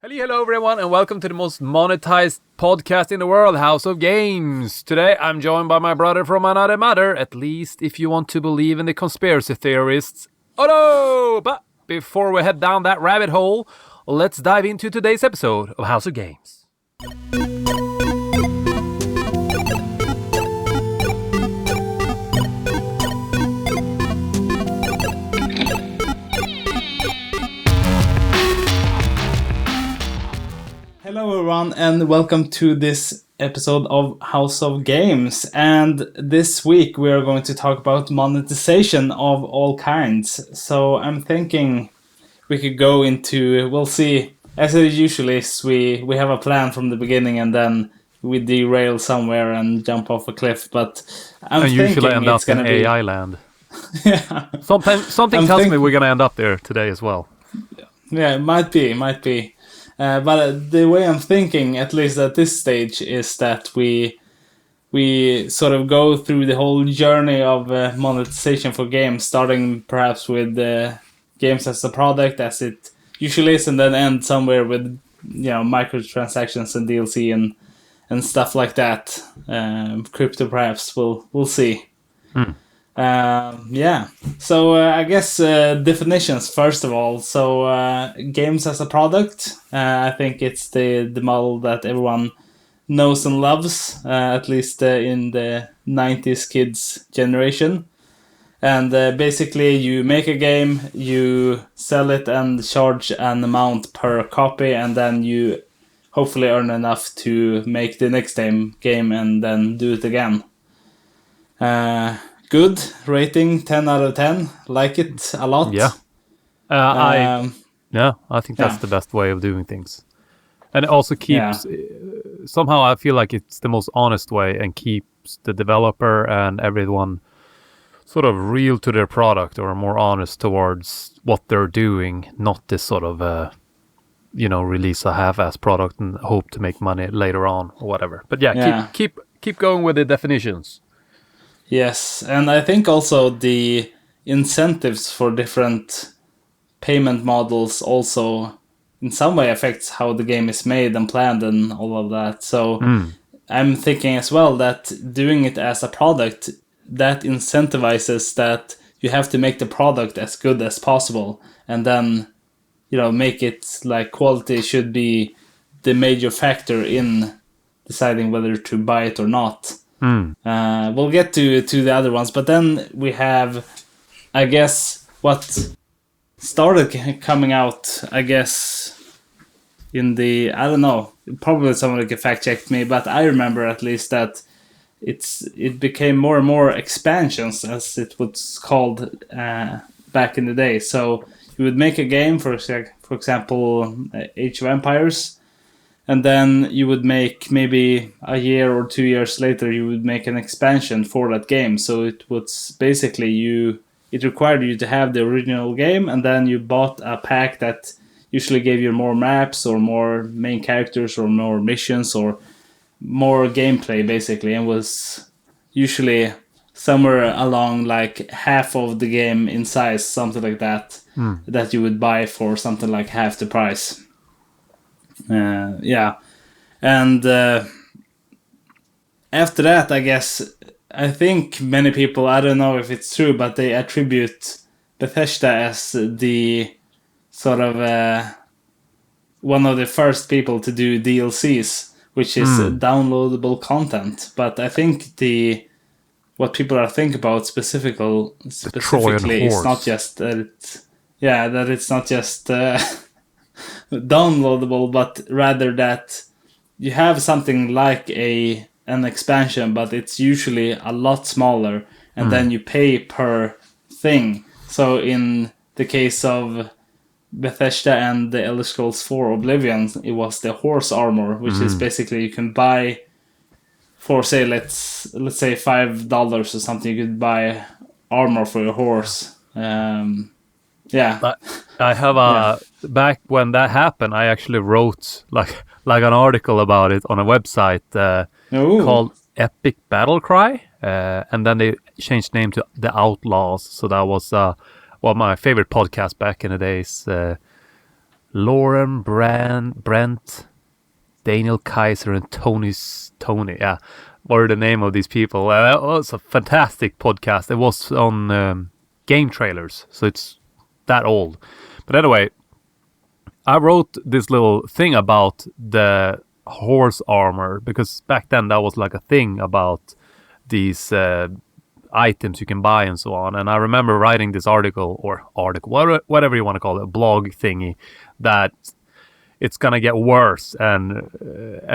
Hello everyone, and welcome to the most monetized podcast in the world, House of Games. Today I'm joined by my brother from another mother, at least if you want to believe in the conspiracy theorists. Oh no! But before we head down that rabbit hole, let's dive into today's episode of House of Games. Hello everyone and welcome to this episode of House of Games, and this week we are going to talk about monetization of all kinds. So I'm thinking we could go into, we'll see, as it usually is, we have a plan from the beginning and then we derail somewhere and jump off a cliff, but I'm and thinking usually end it's up in gonna be AI land. yeah. Something tells me we're gonna end up there today as well. Yeah, it might be. But the way I'm thinking, at least at this stage, is that we sort of go through the whole journey of monetization for games, starting perhaps with games as a product, as it usually is, and then end somewhere with microtransactions and DLC and stuff like that. Crypto, perhaps. We'll see. So I guess definitions first of all. So games as a product, I think it's the model that everyone knows and loves, at least in the 90s kids generation. And basically you make a game, you sell it and charge an amount per copy, and then you hopefully earn enough to make the next game and then do it again. Good rating, 10 out of 10. Like it a lot. Yeah. I think that's the best way of doing things. And it also keeps, somehow I feel like it's the most honest way and keeps the developer and everyone sort of real to their product or more honest towards what they're doing, not this sort of, release a half-ass product and hope to make money later on or whatever. But keep going with the definitions. Yes, and I think also the incentives for different payment models also in some way affects how the game is made and planned and all of that. So I'm thinking as well that doing it as a product, that incentivizes that you have to make the product as good as possible, and then make it like quality should be the major factor in deciding whether to buy it or not. We'll get to the other ones, but then we have, I guess, what started coming out, I guess, in the, I don't know, probably someone can fact check me, but I remember at least that it became more and more expansions, as it was called back in the day. So you would make a game, for example, Age of Empires, and then you would make, maybe a year or 2 years later, you would make an expansion for that game. So it was basically it required you to have the original game, and then you bought a pack that usually gave you more maps or more main characters or more missions or more gameplay, basically, and was usually somewhere along like half of the game in size, something like that, that you would buy for something like half the price. And after that, I think many people, I don't know if it's true, but they attribute Bethesda as the sort of one of the first people to do DLCs, which is downloadable content. But I think what people are thinking about specifically is not just that it's not just downloadable, but rather that you have something like an expansion, but it's usually a lot smaller, and then you pay per thing. So in the case of Bethesda and the Elder Scrolls 4 Oblivion, it was the horse armor, which is basically you can buy for, say, let's say $5 or something. You could buy armor for your horse. But I have back when that happened, I actually wrote like an article about it on a website called Epic Battle Cry, and then they changed name to The Outlaws. So that was my favorite podcast back in the days. Lauren, Brent, Daniel Kaiser, and Tony. Yeah, what are the name of these people? It was a fantastic podcast. It was on game trailers, so it's that old. But anyway, I wrote this little thing about the horse armor because back then that was like a thing about these items you can buy and so on. And I remember writing this article, whatever you want to call it, a blog thingy, that it's gonna get worse. And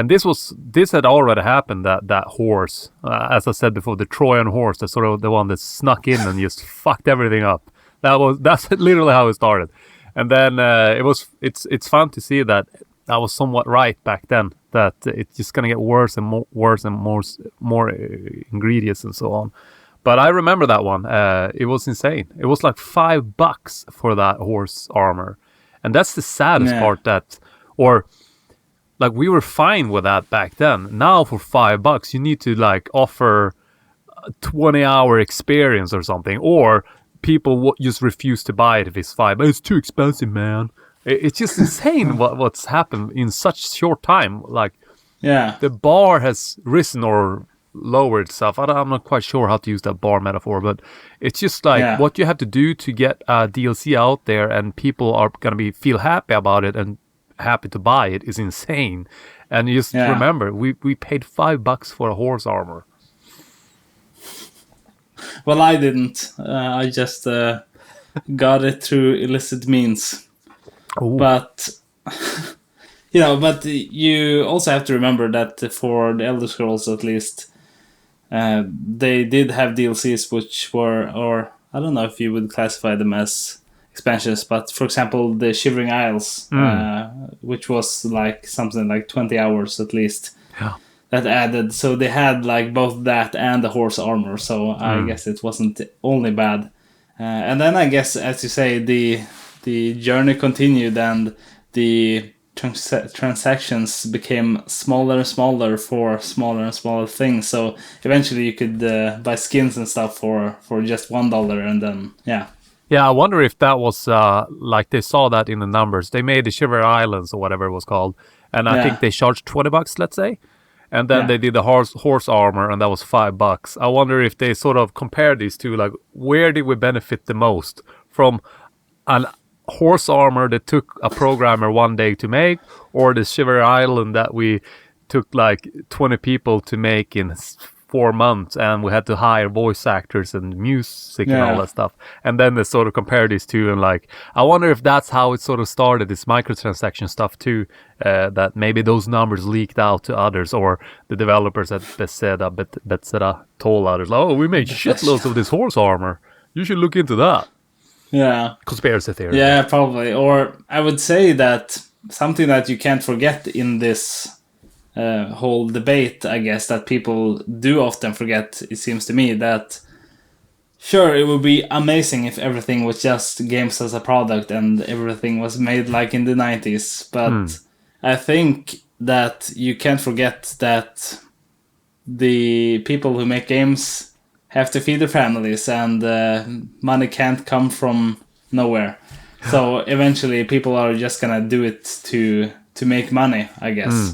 this had already happened. That horse, as I said before, the Trojan horse, that's sort of the one that snuck in and just fucked everything up. That's literally how it started. And then it's fun to see that I was somewhat right back then. That it's just gonna get worse and more ingredients and so on. But I remember that one. It was insane. It was like $5 for that horse armor, and that's the saddest part. Like we were fine with that back then. Now for $5, you need to like offer a 20-hour experience or something, or people just refuse to buy it if it's $5. It's too expensive, man. It's just insane what's happened in such short time. Like, the bar has risen or lowered itself. I'm not quite sure how to use that bar metaphor, but it's just like what you have to do to get a DLC out there, and people are gonna feel happy about it and happy to buy it is insane. And you just remember, we paid $5 for a horse armor. Well, I didn't. I just got it through illicit means. Ooh. But but you also have to remember that for the Elder Scrolls, at least, they did have DLCs which were, or I don't know if you would classify them as expansions, but for example, the Shivering Isles, which was like something like 20 hours at least. Yeah. That added, so they had like both that and the horse armor, so I guess it wasn't only bad. And then I guess, as you say, the journey continued, and the transactions became smaller and smaller for smaller and smaller things. So eventually you could buy skins and stuff for just $1, and then I wonder if that was like they saw that in the numbers. They made the Shiver Islands or whatever it was called, and I think they charged $20, let's say. And then they did the horse armor, and that was $5. I wonder if they sort of compare these two, like where did we benefit the most from an horse armor that took a programmer 1 day to make, or the Shiver Island that we took like 20 people to make in 4 months, and we had to hire voice actors and music and all that stuff. And then they sort of compare these two, and like I wonder if that's how it sort of started, this microtransaction stuff too, that maybe those numbers leaked out to others, or the developers at Bethesda told others, oh, we made shitloads of this horse armor, you should look into that. Conspiracy theory. Yeah, probably. Or I would say that something that you can't forget in this whole debate, I guess, that people do often forget, it seems to me, that sure, it would be amazing if everything was just games as a product and everything was made like in the 90s. But I think that you can't forget that the people who make games have to feed their families, and money can't come from nowhere. So eventually people are just gonna do it to make money, I guess.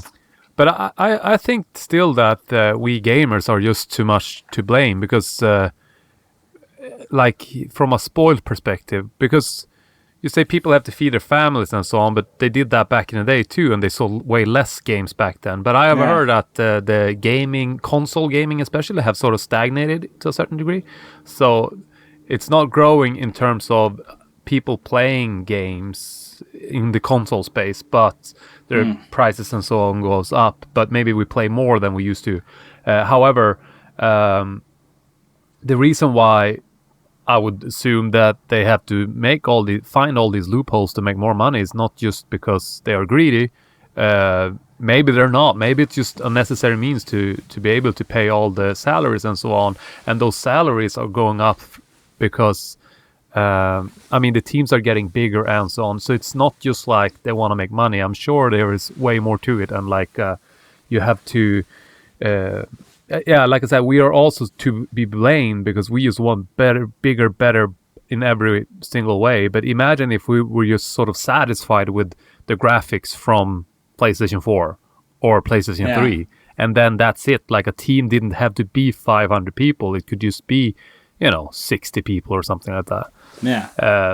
But I think still that we gamers are just too much to blame, because like from a spoiled perspective, because you say people have to feed their families and so on, but they did that back in the day too, and they sold way less games back then. But I have heard that the console gaming especially, have sort of stagnated to a certain degree. So it's not growing in terms of people playing games in the console space, but their prices and so on goes up. But maybe we play more than we used to. However, the reason why I would assume that they have to find all these loopholes to make more money is not just because they are greedy. Maybe they're not. Maybe it's just a necessary means to be able to pay all the salaries and so on. And those salaries are going up because, the teams are getting bigger and so on. So it's not just like they want to make money. I'm sure there is way more to it. And like you have to... like I said, we are also to be blamed because we just want bigger, better in every single way. But imagine if we were just sort of satisfied with the graphics from PlayStation 4 or PlayStation 3, and then that's it. Like a team didn't have to be 500 people; it could just be, 60 people or something like that. Yeah.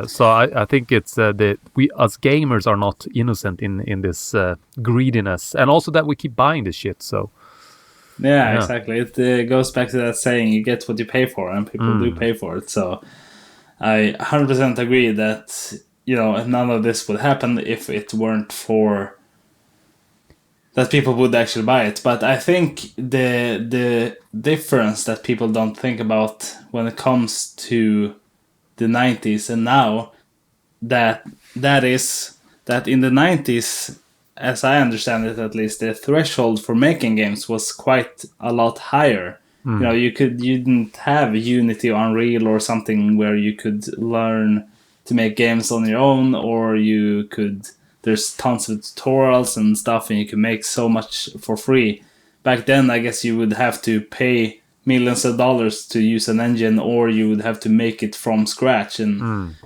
So I think it's that we as gamers are not innocent in this greediness, and also that we keep buying this shit. So yeah. Exactly. It goes back to that saying: you get what you pay for, and people do pay for it. So I 100% agree that none of this would happen if it weren't for that people would actually buy it. But I think the difference that people don't think about when it comes to the 90s and now, that is that in the 90s, as I understand it at least, the threshold for making games was quite a lot higher. You didn't have Unity or Unreal or something where you could learn to make games on your own, or there's tons of tutorials and stuff, and you can make so much for free. Back then, I guess you would have to pay millions of dollars to use an engine, or you would have to make it from scratch. And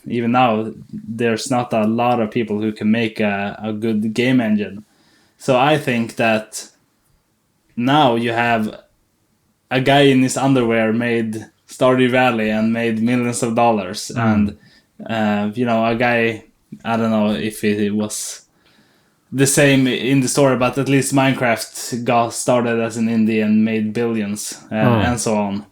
even now, there's not a lot of people who can make a good game engine. So I think that now you have a guy in his underwear made Stardew Valley and made millions of dollars. And, a guy, I don't know if it was the same in the story, but at least Minecraft got started as an indie and made billions and so on.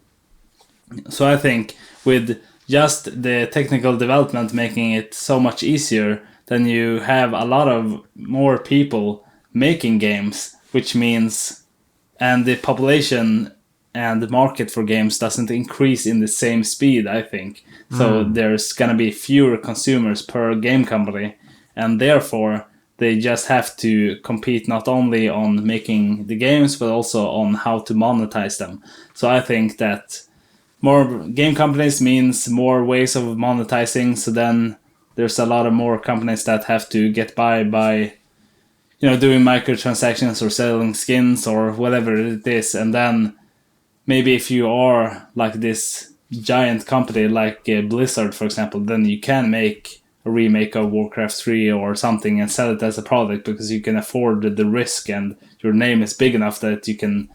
So I think with just the technical development making it so much easier, then you have a lot of more people making games, which means, and the population and the market for games doesn't increase in the same speed, I think. So there's going to be fewer consumers per game company, and therefore they just have to compete not only on making the games, but also on how to monetize them. So I think that more game companies means more ways of monetizing. So then there's a lot of more companies that have to get by doing microtransactions or selling skins or whatever it is. And then maybe if you are like this giant company like Blizzard, for example, then you can make a remake of Warcraft 3 or something and sell it as a product, because you can afford the risk and your name is big enough that you can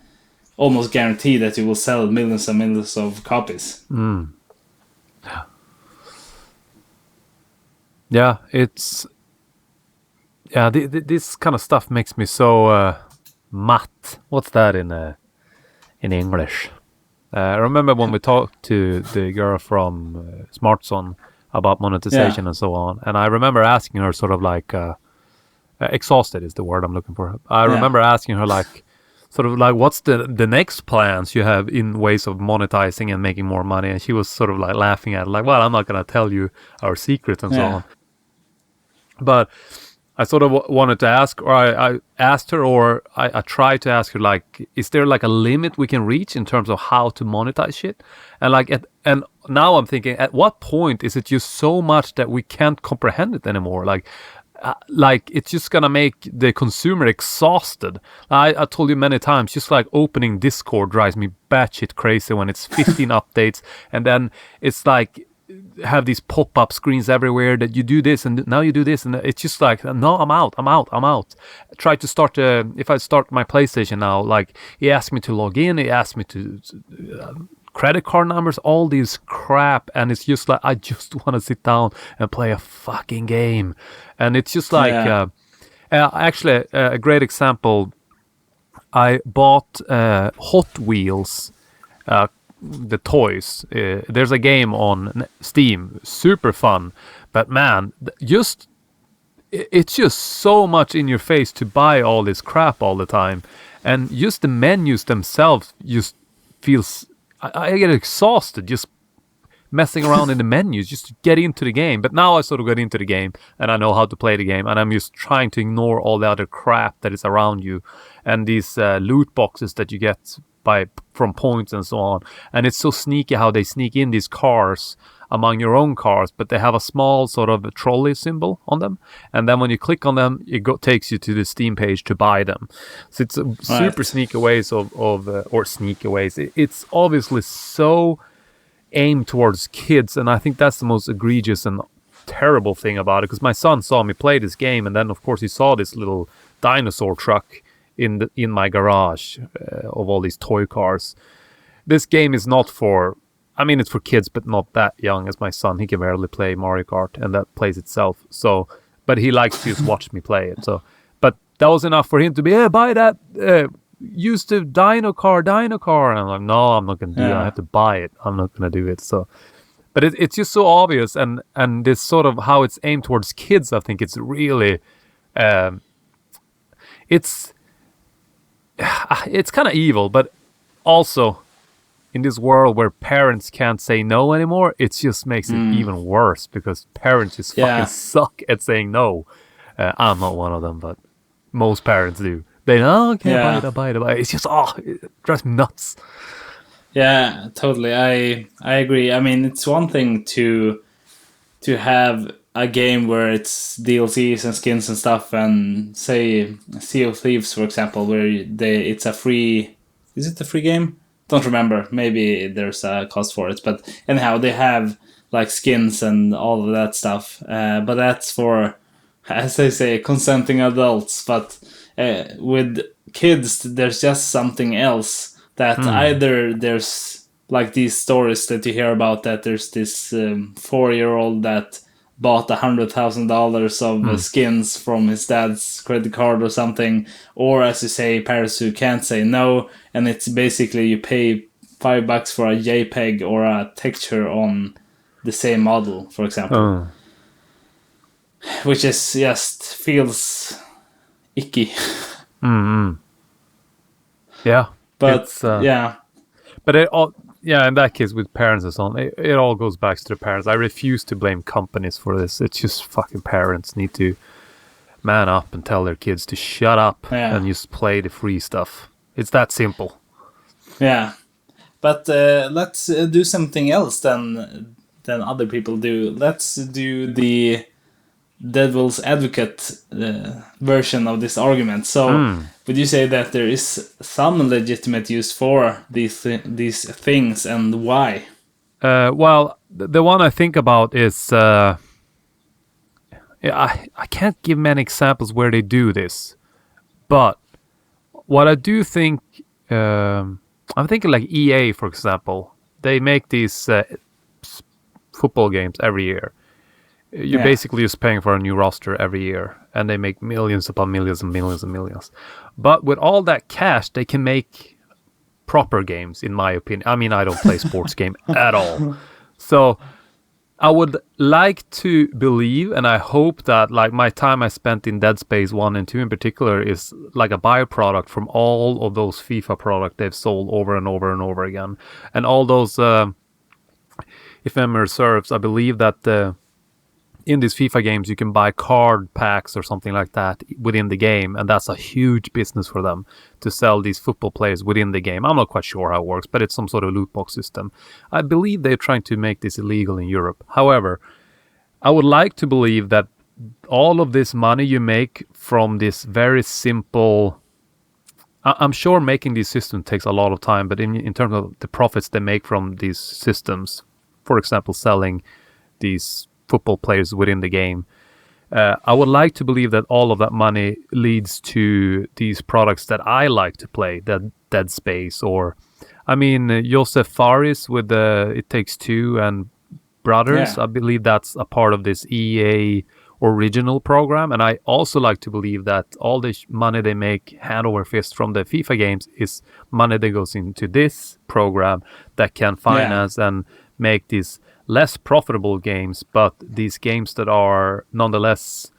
almost guarantee that you will sell millions and millions of copies. Yeah, it's this kind of stuff makes me so matt. What's that in English? I remember when we talked to the girl from SmartZone about monetization and so on, and I remember asking her sort of like exhausted is the word I'm looking for. I remember asking her like sort of like, what's the next plans you have in ways of monetizing and making more money? And she was sort of like laughing at it, like, well, I'm not gonna tell you our secrets and so on. But I sort of wanted to ask, or I asked her, or I tried to ask her, like, is there like a limit we can reach in terms of how to monetize shit? And like, and now I'm thinking, at what point is it just so much that we can't comprehend it anymore? Like it's just gonna make the consumer exhausted. I told you many times, just like opening Discord drives me batshit crazy when it's 15 updates, and then it's like have these pop-up screens everywhere that you do this and now you do this, and it's just like, no, I'm out. Try to start if I start my PlayStation now, like he asked me to log in, he asked me to credit card numbers, all these crap, and it's just like I just want to sit down and play a fucking game. And it's just like actually a great example, I bought Hot Wheels the toys. There's a game on Steam, super fun, but man, it's just so much in your face to buy all this crap all the time, and just the menus themselves just feels, I get exhausted just messing around in the menus just to get into the game. But now I sort of got into the game and I know how to play the game, and I'm just trying to ignore all the other crap that is around you and these loot boxes that you get from points and so on. And it's so sneaky how they sneak in these cars among your own cars, but they have a small sort of a trolley symbol on them, and then when you click on them, it takes you to the Steam page to buy them. So it's super sneaky ways or sneaky ways. It's obviously so aimed towards kids, and I think that's the most egregious and terrible thing about it, because my son saw me play this game, and then of course he saw this little dinosaur truck in my garage of all these toy cars. This game is not for, I mean, it's for kids, but not that young. As my son, he can barely play Mario Kart, and that plays itself. So, but he likes to just watch me play it. So, but that was enough for him to be, buy that. Use the Dino car. And I'm like, no, I'm not gonna do it. I have to buy it. I'm not gonna do it. So, but it's just so obvious, and this sort of how it's aimed towards kids. I think it's really, it's kind of evil, but also in this world where parents can't say no anymore, it just makes it even worse, because parents just fucking suck at saying no. I'm not one of them, but most parents do. They know, okay, buy it. It's just, it drives me nuts. Yeah, totally. I agree. I mean, it's one thing to have a game where it's DLCs and skins and stuff, and say Sea of Thieves, for example, where it's a free. Is it a free game? Don't remember. Maybe there's a cost for it, but anyhow, they have like skins and all of that stuff. But that's for, as they say, consenting adults. But with kids, there's just something else that either there's like these stories that you hear about, that there's this 4-year-old that bought $100,000 of skins from his dad's credit card or something, or as you say, parents who can't say no, and it's basically you pay $5 for a JPEG or a texture on the same model, for example, which is just feels icky. Yeah, but but it all, in that case with parents and so on, it all goes back to the parents. I refuse to blame companies for this. It's just fucking parents need to man up and tell their kids to shut up and just play the free stuff. It's that simple. Yeah, but let's do something else than other people do. Let's do the devil's advocate version of this argument. So, would you say that there is some legitimate use for these things, and why? Well, the one I think about is I can't give many examples where they do this, but what I do think, I'm thinking like EA, for example. They make these football games every year. You're basically just paying for a new roster every year, and they make millions upon millions and millions and millions. But with all that cash, they can make proper games, in my opinion. I mean, I don't play sports game at all. So I would like to believe, and I hope that like my time I spent in Dead Space 1 and 2 in particular is like a byproduct from all of those FIFA products they've sold over and over and over again. And all those, if memory serves, I believe that in these FIFA games, you can buy card packs or something like that within the game, and that's a huge business for them to sell these football players within the game. I'm not quite sure how it works, but it's some sort of loot box system. I believe they're trying to make this illegal in Europe. However, I would like to believe that all of this money you make from this very simple... I'm sure making these systems takes a lot of time, but in terms of the profits they make from these systems, for example, selling these football players within the game, I would like to believe that all of that money leads to these products that I like to play, that Dead Space, or I mean Josef Fares with It Takes Two and Brothers. I believe that's a part of this EA original program, and I also like to believe that all the money they make hand over fist from the FIFA games is money that goes into this program that can finance and make these less profitable games, but these games that are nonetheless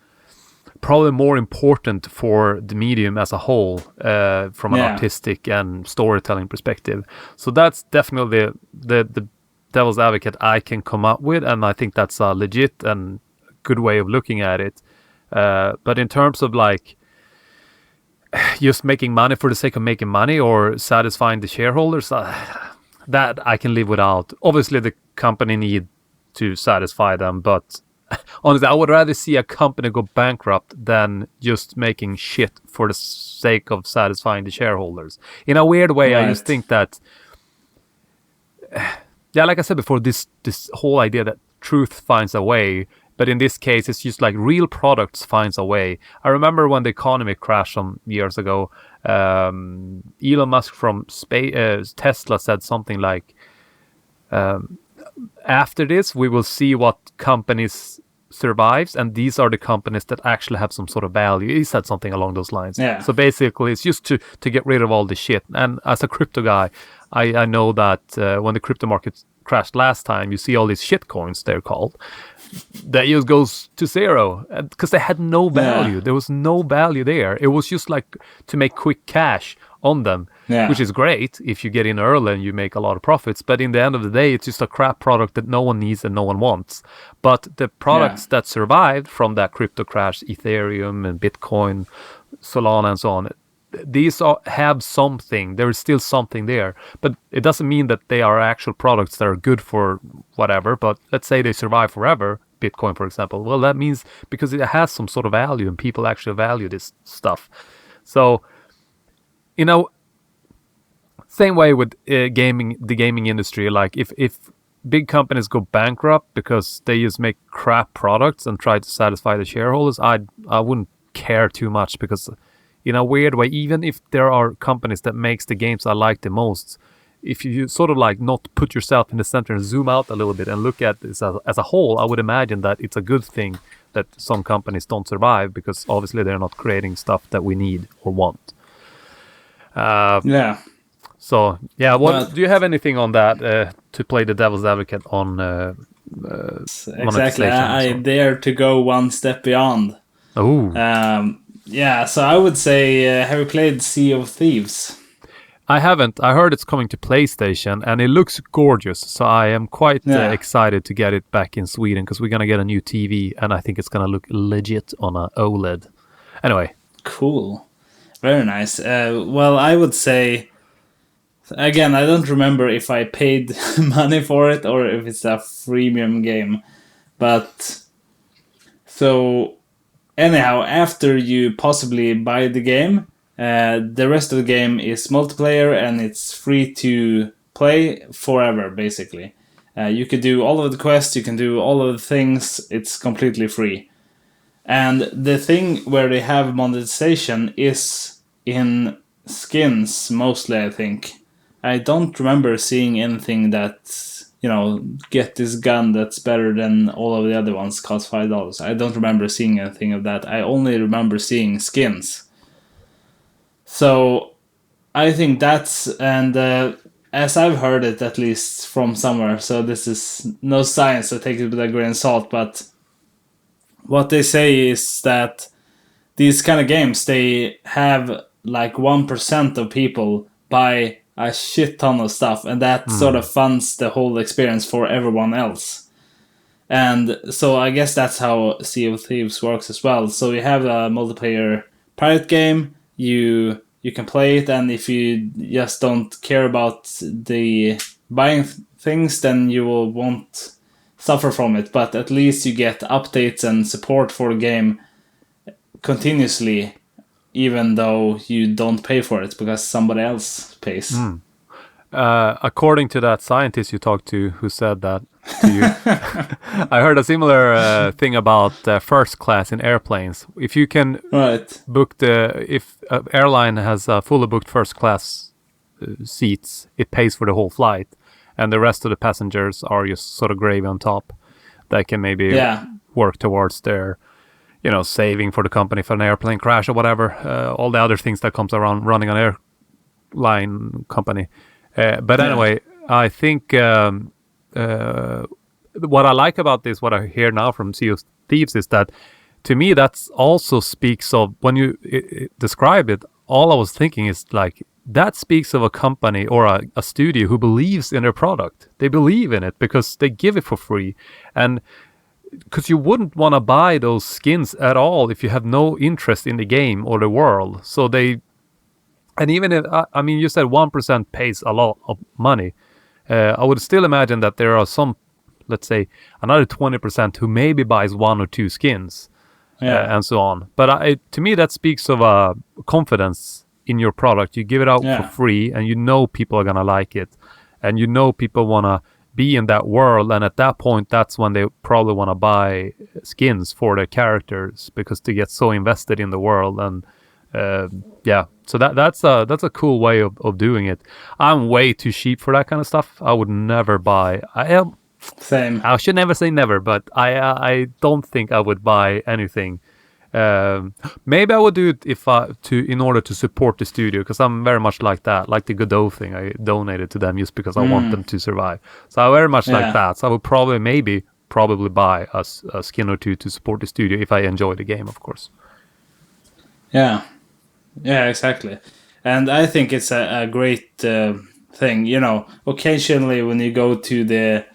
probably more important for the medium as a whole, from an artistic and storytelling perspective. So that's definitely the devil's advocate I can come up with, and I think that's a legit and good way of looking at it. But in terms of like just making money for the sake of making money or satisfying the shareholders, that I can live without. Obviously, the company need to satisfy them, but honestly, I would rather see a company go bankrupt than just making shit for the sake of satisfying the shareholders. In a weird way, I just think that, like I said before, this whole idea that truth finds a way But in this case, it's just like real products finds a way. I remember when the economy crashed some years ago, Elon Musk from Tesla said something like, after this, we will see what companies survives, and these are the companies that actually have some sort of value. He said something along those lines. Yeah. So basically, it's just to get rid of all the shit. And as a crypto guy, I know that when the crypto market crashed last time, you see all these shit coins, they're called, that just goes to zero because they had no value. Yeah. There was no value there. It was just like to make quick cash on them, which is great if you get in early and you make a lot of profits. But in the end of the day, it's just a crap product that no one needs and no one wants. But the products that survived from that crypto crash, Ethereum and Bitcoin, Solana and so on, these have something. There is still something there, but it doesn't mean that they are actual products that are good for whatever. But let's say they survive forever, Bitcoin, for example. Well, that means because it has some sort of value and people actually value this stuff. So, same way with the gaming industry. Like if big companies go bankrupt because they just make crap products and try to satisfy the shareholders, I wouldn't care too much, because in a weird way, even if there are companies that makes the games I like the most, if you sort of like not put yourself in the center and zoom out a little bit and look at this as a whole, I would imagine that it's a good thing that some companies don't survive, because obviously they're not creating stuff that we need or want. So what do you have anything on that to play the devil's advocate on? Exactly, I dare to go one step beyond. So I would say, have you played Sea of Thieves? I haven't. I heard it's coming to PlayStation and it looks gorgeous, so I am quite excited to get it back in Sweden, because we're gonna get a new TV and I think it's gonna look legit on a OLED. Anyway, cool, very nice. Well, I would say, again, I don't remember if I paid money for it or if it's a freemium game, but so anyhow, after you possibly buy the game, the rest of the game is multiplayer and it's free to play forever, basically. You could do all of the quests, you can do all of the things, it's completely free. And the thing where they have monetization is in skins, mostly, I think. I don't remember seeing anything that, get this gun that's better than all of the other ones, cost $5. I don't remember seeing anything of that. I only remember seeing skins. So I think that's, and as I've heard it, at least from somewhere, so this is no science, so take it with a grain of salt, but what they say is that these kind of games, they have like 1% of people buy a shit ton of stuff, and that sort of funds the whole experience for everyone else. And so I guess that's how Sea of Thieves works as well. So you have a multiplayer pirate game, you can play it, and if you just don't care about the buying things, then you won't suffer from it. But at least you get updates and support for the game continuously, even though you don't pay for it because somebody else pays. According to that scientist you talked to who said that to you, I heard a similar thing about first class in airplanes. If you can book if an airline has fully booked first class seats, it pays for the whole flight, and the rest of the passengers are just sort of gravy on top. That can maybe work towards their saving for the company for an airplane crash or whatever, all the other things that comes around running an airline company. But anyway, I think what I like about this, what I hear now from Sea of Thieves, is that to me that also speaks of, when you describe it, all I was thinking is like, that speaks of a company or a studio who believes in their product. They believe in it because they give it for free. And because you wouldn't want to buy those skins at all if you have no interest in the game or the world. So they, and even if, you said 1% pays a lot of money. I would still imagine that there are some, let's say, another 20% who maybe buys one or two skins and so on. But to me, that speaks of confidence in your product. You give it out for free and people are going to like it. And people want to be in that world, and at that point that's when they probably want to buy skins for their characters because they get so invested in the world. And so that's a cool way of doing it. I'm way too cheap for that kind of stuff. I would never buy. Same. I should never say never, but I don't think I would buy anything. Maybe I would do it in order to support the studio, because I'm very much like that, like the Godot thing. I donated to them just because I want them to survive. So I'm very much like that. So I would probably buy a skin or two to support the studio if I enjoy the game, of course. Yeah, exactly. And I think it's a great thing. You know, occasionally when you go to the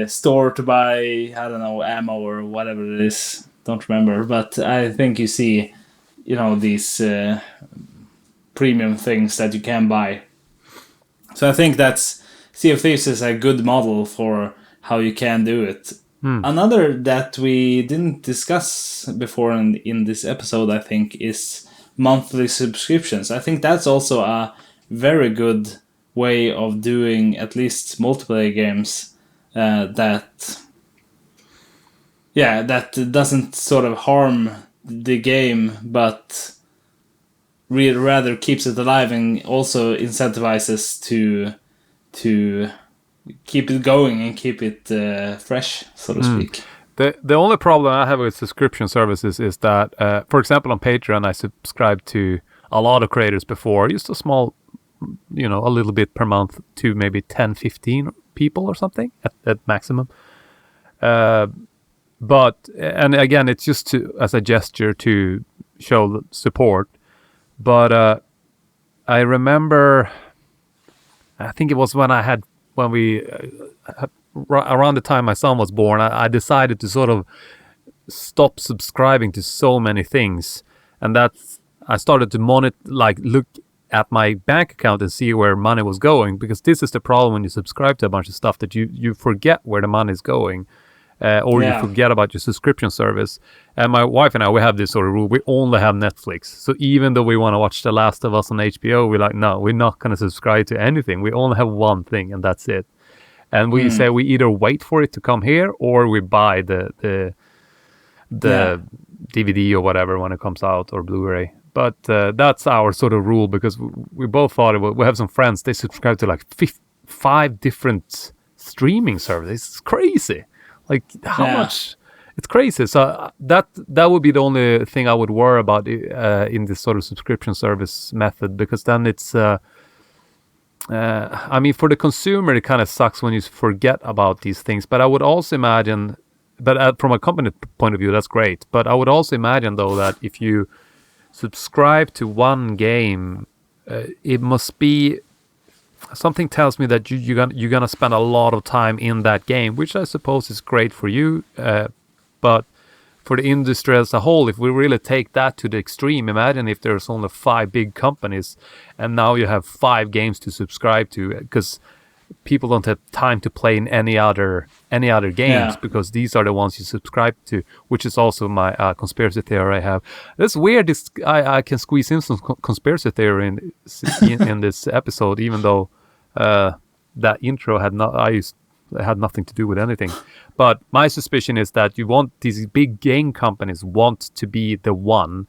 store to buy, I don't know, ammo or whatever it is, don't remember, but I think you see, you know, these premium things that you can buy. So I think that's Sea of Thieves is a good model for how you can do it. Another that we didn't discuss before in this episode, I think, is monthly subscriptions. I think that's also a very good way of doing at least multiplayer games that doesn't sort of harm the game, but rather keeps it alive and also incentivizes to keep it going and keep it fresh, so to speak. The only problem I have with subscription services is that, for example, on Patreon, I subscribed to a lot of creators before, just a small, you know, a little bit per month to maybe 10, 15 people or something at maximum. But, and again, it's just as a gesture to show support. But I remember, I think it was when we, around the time my son was born, I decided to sort of stop subscribing to so many things. And I started to look at my bank account and see where money was going, because this is the problem when you subscribe to a bunch of stuff, that you forget where the money is going. Or you forget about your subscription service. And my wife and I, we have this sort of rule. We only have Netflix. So even though we want to watch The Last of Us on HBO, we're like, no, we're not going to subscribe to anything. We only have one thing, and that's it. And we say we either wait for it to come here, or we buy the DVD or whatever when it comes out, or Blu-ray. But that's our sort of rule, because we both thought we have some friends, they subscribe to like 5 different streaming services. It's crazy. Like how much? It's crazy. So that would be the only thing I would worry about in this sort of subscription service method, because then it's I mean, for the consumer it kind of sucks when you forget about these things. But I would also imagine, but from a company point of view, that's great. But I would also imagine though that if you subscribe to one game, it must be, something tells me that you're gonna spend a lot of time in that game, which I suppose is great for you, but for the industry as a whole, if we really take that to the extreme, imagine if there's only 5 big companies and now you have 5 games to subscribe to, because people don't have time to play in any other games, because these are the ones you subscribe to, which is also my conspiracy theory I have. It's weird I can squeeze in some conspiracy theory in this episode, even though that intro had nothing to do with anything. But my suspicion is that these big game companies want to be the one,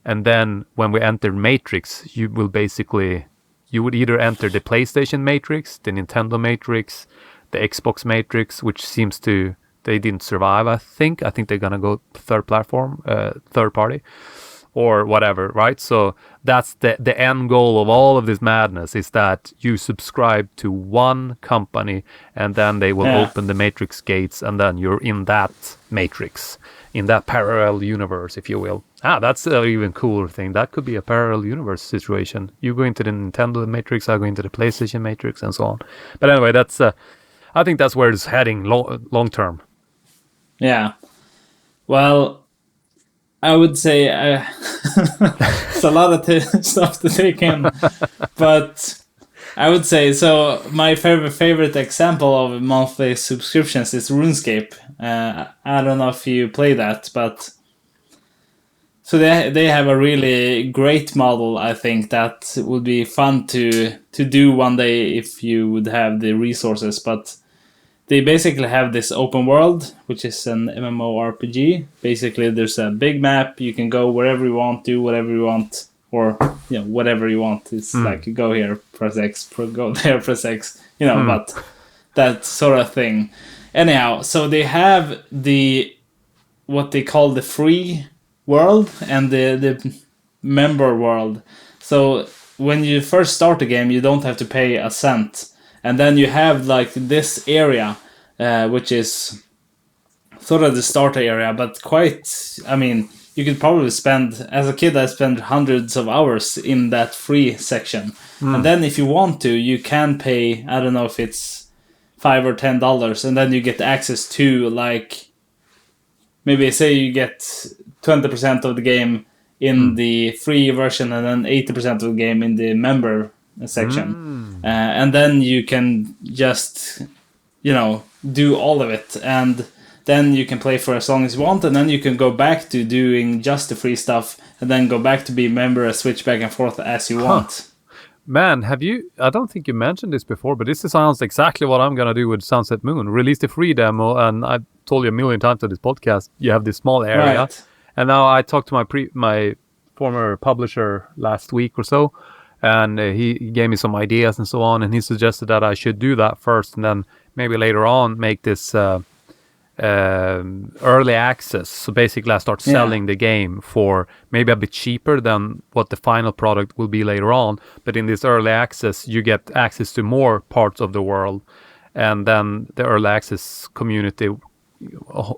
and then when we enter Matrix, you would either enter the PlayStation Matrix, the Nintendo Matrix, the Xbox Matrix, which they didn't survive, I think they're gonna go third party, or whatever, right? So that's the end goal of all of this madness, is that you subscribe to one company, and then they will open the Matrix gates, and then you're in that Matrix, in that parallel universe, if you will. That's an even cooler thing. That could be a parallel universe situation. You go into the Nintendo Matrix, I go into the PlayStation Matrix, and so on. But anyway, that's I think that's where it's heading long term. Yeah. Well, I would say it's a lot of stuff to take in, but I would say, so my favorite example of monthly subscriptions is RuneScape. I don't know if you play that, but so they have a really great model, I think, that would be fun to do one day if you would have the resources. But they basically have this open world, which is an MMORPG. Basically, there's a big map. You can go wherever you want, do whatever you want, or whatever you want. It's like you go here, press X, go there, press X. But that sort of thing. Anyhow, so they have what they call the free world and the member world. So when you first start the game, you don't have to pay a cent. And then you have like this area, which is sort of the starter area, but you could probably spend, as a kid, I spent hundreds of hours in that free section. And then if you want to, you can pay, I don't know if it's $5 or $10, and then you get access to, like, maybe say you get 20% of the game in the free version and then 80% of the game in the member section. And then you can just, do all of it. And then you can play for as long as you want, and then you can go back to doing just the free stuff, and then go back to be a member and switch back and forth as you want. Man, I don't think you mentioned this before, but this sounds exactly what I'm going to do with Sunset Moon. Release the free demo, and I've told you a million times on this podcast, you have this small area. Right. And now I talked to my former publisher last week or so, and he gave me some ideas and so on, and he suggested that I should do that first, and then maybe later on make this early access. So basically I start selling the game for maybe a bit cheaper than what the final product will be later on, but in this early access you get access to more parts of the world, and then the early access community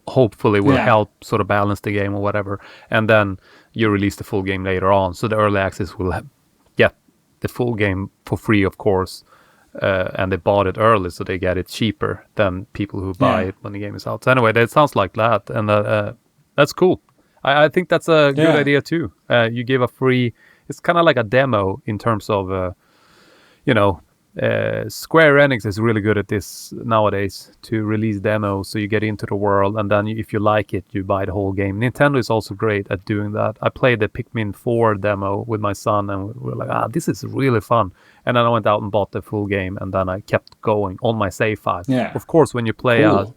hopefully will help sort of balance the game or whatever, and then you release the full game later on. So the early access will get the full game for free, of course, and they bought it early, so they get it cheaper than people who buy it when the game is out. So anyway, that sounds like that, and that's cool. I think that's a good idea too. You give a free, it's kind of like a demo in terms of, Square Enix is really good at this nowadays, to release demos, so you get into the world, and then if you like it, you buy the whole game. Nintendo is also great at doing that. I played the Pikmin 4 demo with my son, and we were like, this is really fun. And then I went out and bought the full game, and then I kept going on my save file. Yeah. Of course, when you play a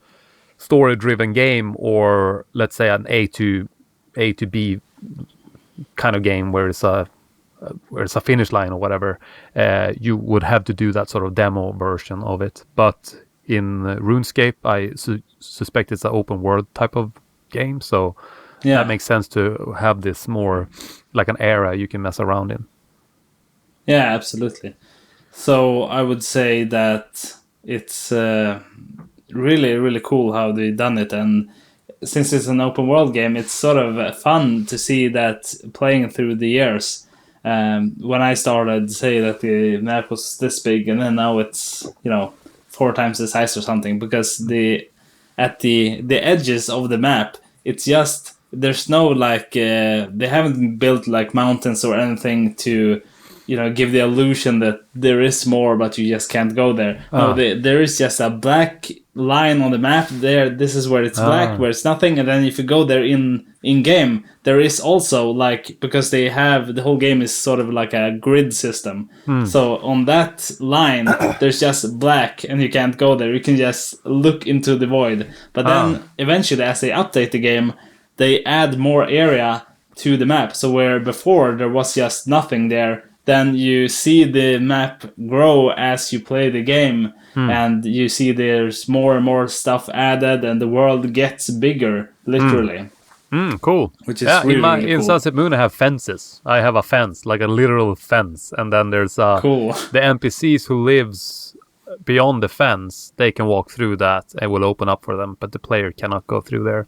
story-driven game, or let's say an A to B kind of game where it's a finish line or whatever, you would have to do that sort of demo version of it. But in RuneScape, I suspect it's an open world type of game, so that makes sense to have this more like an area you can mess around in. Yeah, absolutely. So I would say that it's really, really cool how they've done it, and since it's an open world game, it's sort of fun to see that playing through the years. When I started, say that the map was this big, and then now it's 4 times the size or something, because at the edges of the map, it's just, there's no like they haven't built like mountains or anything to give the illusion that there is more, but you just can't go there. No, there is just a black line on the map there. This is where it's black, where it's nothing, and then if you go there in game, there is also, like, because they have, the whole game is sort of like a grid system. So on that line, there's just black, and you can't go there. You can just look into the void. But then eventually, as they update the game, they add more area to the map. So where before there was just nothing there, then you see the map grow as you play the game, and you see there's more and more stuff added, and the world gets bigger, literally. Cool. Which is really cool. In Sunset Moon, I have fences. I have a fence, like a literal fence, and then there's the NPCs who lives beyond the fence. They can walk through that, and will open up for them, but the player cannot go through there.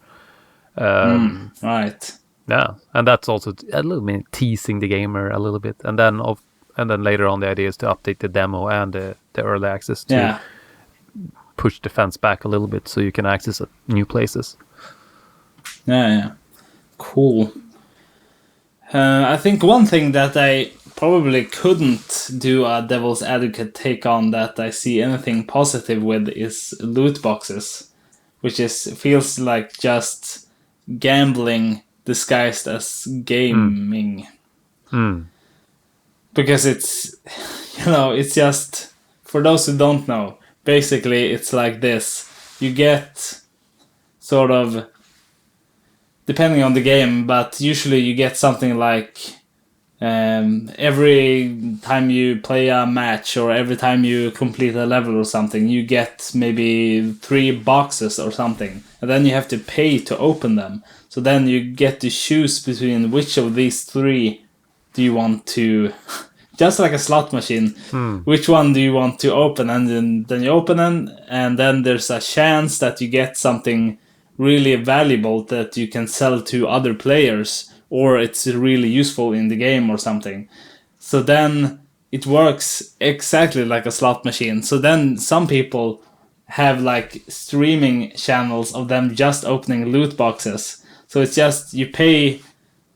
Right. Yeah, and that's also a little bit teasing the gamer a little bit, and then later on the idea is to update the demo and the early access to push the fence back a little bit so you can access new places. Yeah. Cool. I think one thing that I probably couldn't do a devil's advocate take on that I see anything positive with is loot boxes, which feels like just gambling disguised as gaming. Because it's just, for those who don't know, basically it's like this. you get sort of, depending on the game, but usually you get something like every time you play a match or every time you complete a level or something, you get maybe 3 boxes or something, and then you have to pay to open them. So then you get to choose between which of these 3 do you want to, just like a slot machine, which one do you want to open, and then you open them, and then there's a chance that you get something really valuable that you can sell to other players, or it's really useful in the game or something. So then it works exactly like a slot machine. So then some people have like streaming channels of them just opening loot boxes. So it's just, you pay,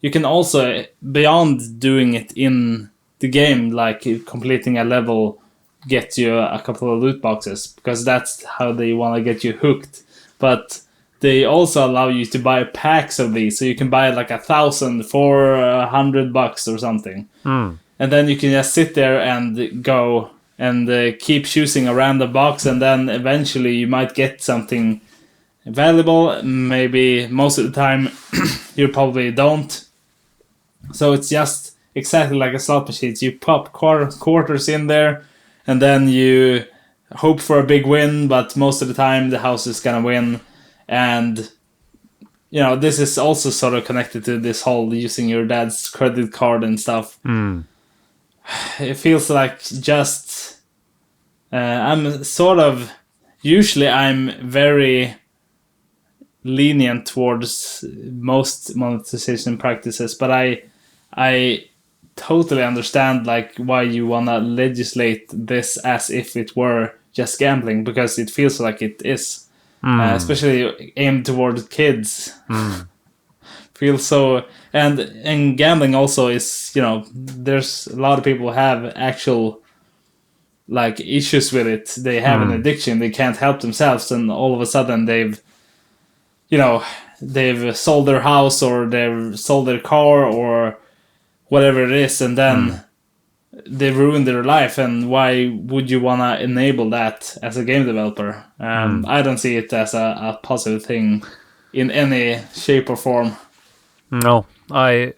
you can also, beyond doing it in the game, like completing a level, get you a couple of loot boxes, because that's how they want to get you hooked. But they also allow you to buy packs of these, so you can buy like 1,000 for $100 or something, and then you can just sit there and go and keep choosing a random box, and then eventually you might get something valuable. Maybe most of the time you probably don't. So it's just exactly like a slot machine. You pop quarters in there, and then you hope for a big win, but most of the time the house is gonna win. And this is also sort of connected to this whole using your dad's credit card and stuff. It feels like just I'm sort of, usually I'm very lenient towards most monetization practices, but I totally understand like why you wanna legislate this as if it were just gambling, because it feels like it is. Especially aimed toward kids. Feels so, and gambling also is, there's a lot of people who have actual like issues with it. They have an addiction, they can't help themselves, and all of a sudden they've sold their house, or they've sold their car, or whatever it is, and then they ruin their life. And why would you want to enable that as a game developer? I don't see it as a positive thing in any shape or form. No, the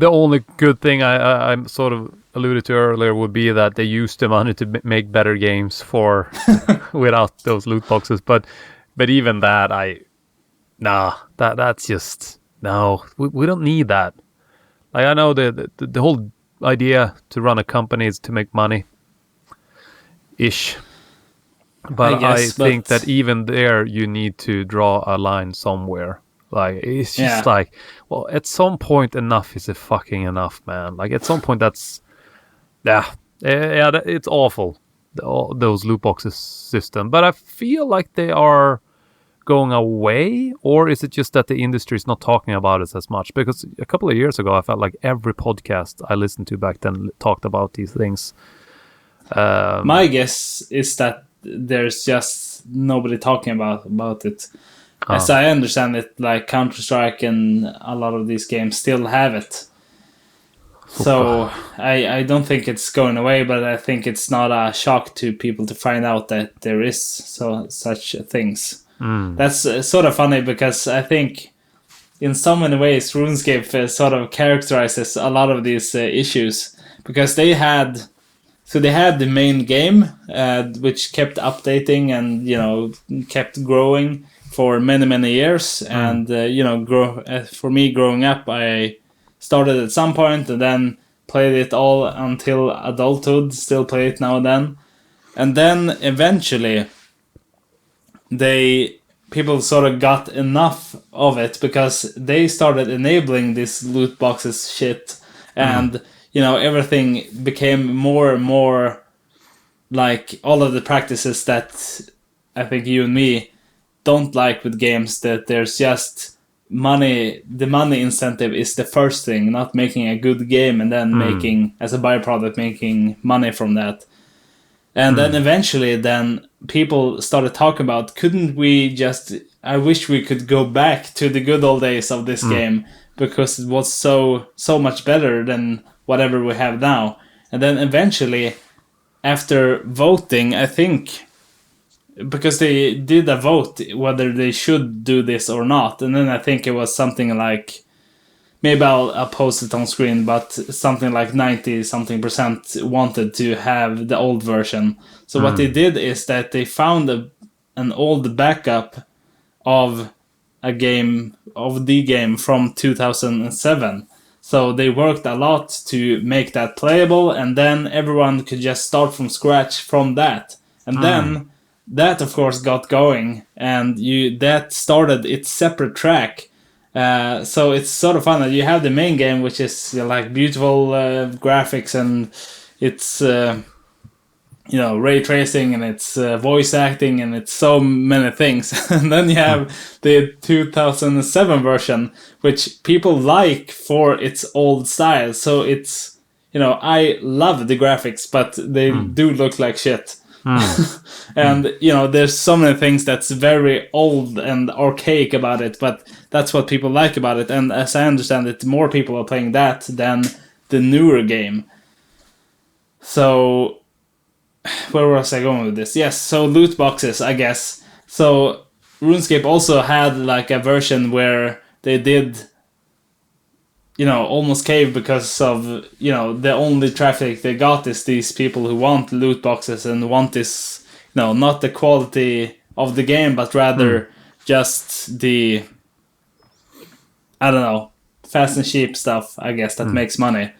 only good thing I sort of alluded to earlier would be that they use the money to make better games for without those loot boxes. But even that, that's just no. We don't need that. Like, I know the whole idea to run a company is to make money ish, but I think that even there you need to draw a line somewhere. Like, it's just like, well, at some point enough is a fucking enough, man. Like, at some point that's it's awful, those loot boxes system. But I feel like they are going away, or is it just that the industry is not talking about it as much? Because a couple of years ago I felt like every podcast I listened to back then talked about these things. My guess is that there's just nobody talking about it. As I understand it, like Counter-Strike and a lot of these games still have it. So I don't think it's going away, but I think it's not a shock to people to find out that there is such things. That's sort of funny, because I think in so many ways RuneScape sort of characterizes a lot of these issues, because they had the main game, which kept updating and kept growing for many years. And for me growing up, I started at some point and then played it all until adulthood, still play it now and then eventually people sort of got enough of it, because they started enabling this loot boxes shit, and everything became more and more like all of the practices that I think you and me don't like with games, that there's just money. The money incentive is the first thing, not making a good game and then making, as a byproduct, making money from that. And then eventually people started talking about, I wish we could go back to the good old days of this game, because it was so much better than whatever we have now. And then eventually, after voting, I think because they did a vote whether they should do this or not, and then I think it was something like, maybe I'll post it on screen, but something like 90-something% wanted to have the old version. So what they did is that they found an old backup of the game from 2007. So they worked a lot to make that playable, and then everyone could just start from scratch from that. And then that, of course, got going, and that started its separate track. So it's sort of fun that you have the main game, which is like beautiful graphics, and it's ray tracing, and it's voice acting, and it's so many things. And then you have the 2007 version, which people like for its old style. So it's, I love the graphics, but they do look like shit. And there's so many things that's very old and archaic about it, but that's what people like about it. And as I understand it, more people are playing that than the newer game. So where was I going with this? Yes, so loot boxes, I guess. So RuneScape also had like a version where they did almost cave because of, the only traffic they got is these people who want loot boxes and want this, not the quality of the game, but rather just the, I don't know, fast and cheap stuff, I guess, that makes money.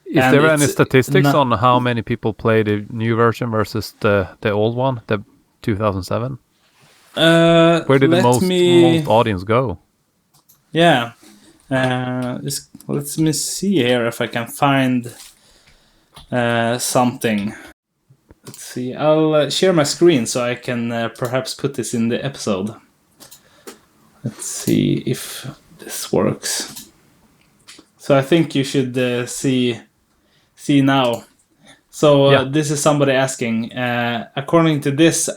Is there any statistics on how many people play the new version versus the old one, the 2007? Where did the most audience go? Yeah. Let me see here if I can find something. Let's see. I'll share my screen so I can perhaps put this in the episode. Let's see if this works. So I think you should see now. So this is somebody asking. According to this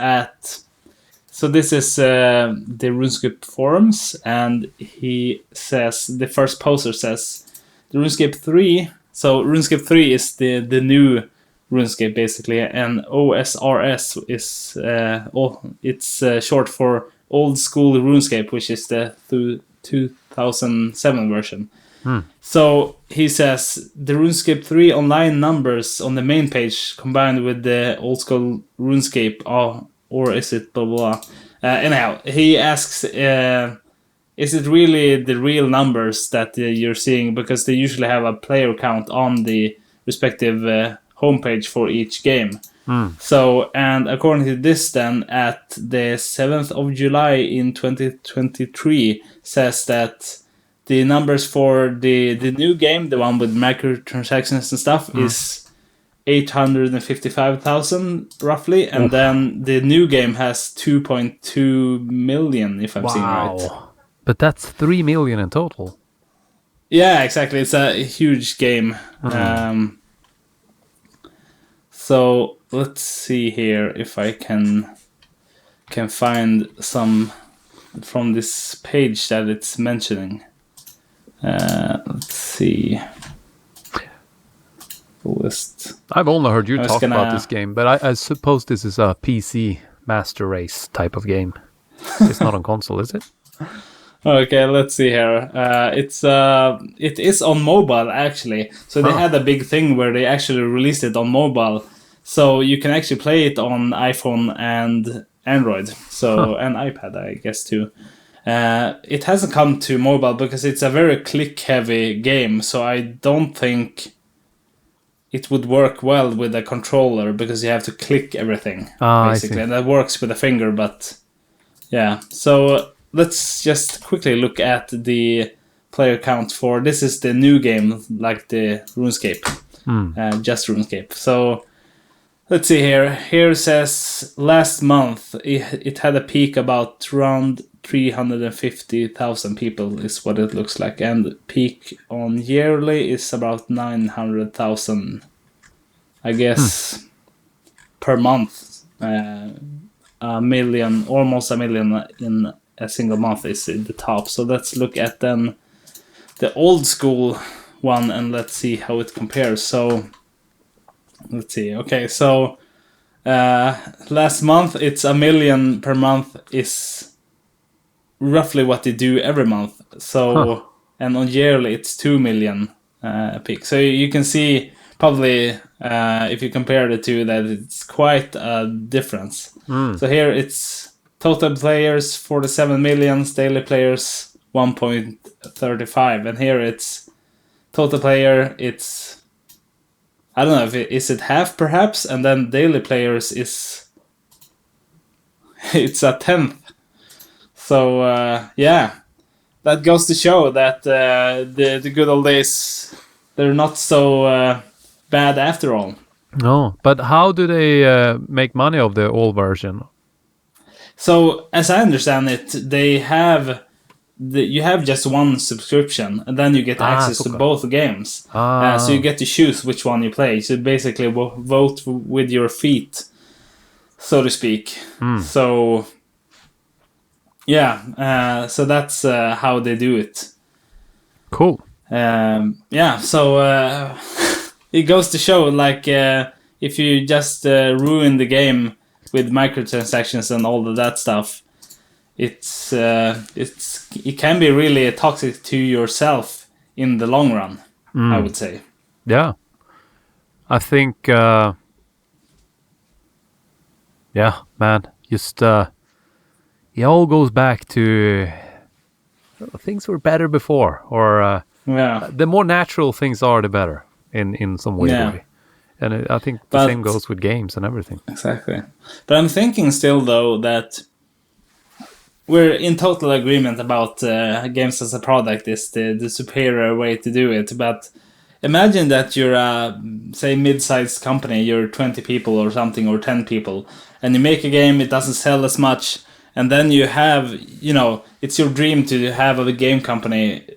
So this is the RuneScape forums, and he says, the first poster says, the RuneScape 3, so RuneScape 3 is the new RuneScape basically, and OSRS is, it's short for Old School RuneScape, which is the 2007 version. So he says, the RuneScape 3 online numbers on the main page combined with the Old School RuneScape or is it blah blah? Anyhow, he asks, is it really the real numbers that you're seeing? Because they usually have a player count on the respective homepage for each game. So, and according to this then, at the 7th of July in 2023, says that the numbers for the new game, the one with microtransactions and stuff, is 855,000 roughly, and then the new game has 2.2 million, if I'm seeing right. But that's 3 million in total. Yeah, exactly. It's a huge game. So let's see here if I can find some from this page that it's mentioning. Let's see. List. I've only heard you talk about this game, but I suppose this is a PC master race type of game. It's not on console, is it? Okay, let's see here. It is on mobile actually. So they had a big thing where they actually released it on mobile, so you can actually play it on iPhone and Android, so and iPad, I guess too. It hasn't come to mobile because it's a very click-heavy game, so I don't think it would work well with a controller because you have to click everything, basically. And that works with a finger, but yeah. So let's just quickly look at the player count for, this is the new game, like the RuneScape, just RuneScape. So let's see here. Here it says last month it had a peak about around 350,000 people is what it looks like, and peak on yearly is about 900,000, I guess, per month. A million, almost a million in a single month is in the top. So let's look at then the old school one and let's see how it compares. So let's see. Okay, so Last month, it's 1 million per month is roughly what they do every month. So, and on yearly, it's 2 million peak. So you can see probably if you compare the two that it's quite a difference. So here it's total players 47 million, daily players 1.35, and here it's total player, it's I don't know if is it half perhaps, and then daily players is it's a tenth. So yeah, that goes to show that the good old days, they're not so bad after all. No, but how do they make money of the old version? So as I understand it, they have you have just one subscription, and then you get access to both games. So you get to choose which one you play. So basically, vote with your feet, so to speak. So yeah, so that's how they do it. Cool. Yeah, so it goes to show, like, if you just ruin the game with microtransactions and all of that stuff, it can be really toxic to yourself in the long run, I would say. Yeah. I think, yeah, man, just, it all goes back to things were better before, or the more natural things are, the better in some weird way. And I think the same goes with games and everything. Exactly. But I'm thinking still, though, that we're in total agreement about games as a product is the superior way to do it. But imagine that you're a, say, mid-sized company, you're 20 people or something, or 10 people, and you make a game, it doesn't sell as much, and then you have, it's your dream to have a game company,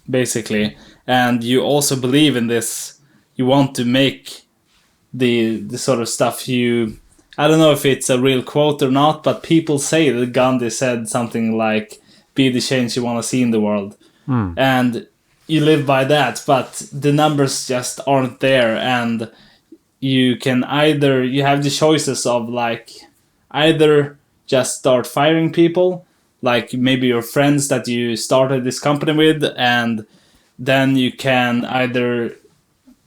basically, and you also believe in this, you want to make the sort of stuff I don't know if it's a real quote or not, but people say that Gandhi said something like, be the change you want to see in the world. And you live by that, but the numbers just aren't there. And you can you have the choices of, like, either just start firing people, like maybe your friends that you started this company with, and then you can either,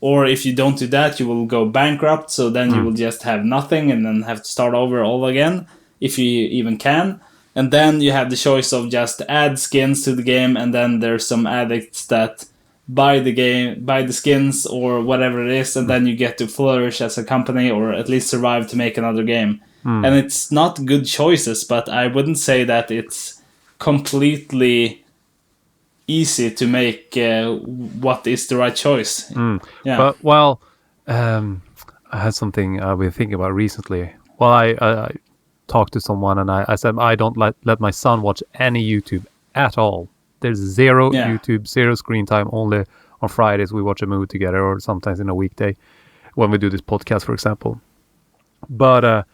or if you don't do that, you will go bankrupt, so then you will just have nothing and then have to start over all again, if you even can. And then you have the choice of just add skins to the game, and then there's some addicts that buy the skins or whatever it is, and then you get to flourish as a company, or at least survive to make another game. And it's not good choices, but I wouldn't say that it's completely easy to make what is the right choice. Yeah. But, well, I had something I've been thinking about recently. Well, I talked to someone, and I said I don't let my son watch any YouTube at all. There's zero YouTube, zero screen time. Only on Fridays we watch a movie together, or sometimes in a weekday when we do this podcast, for example. But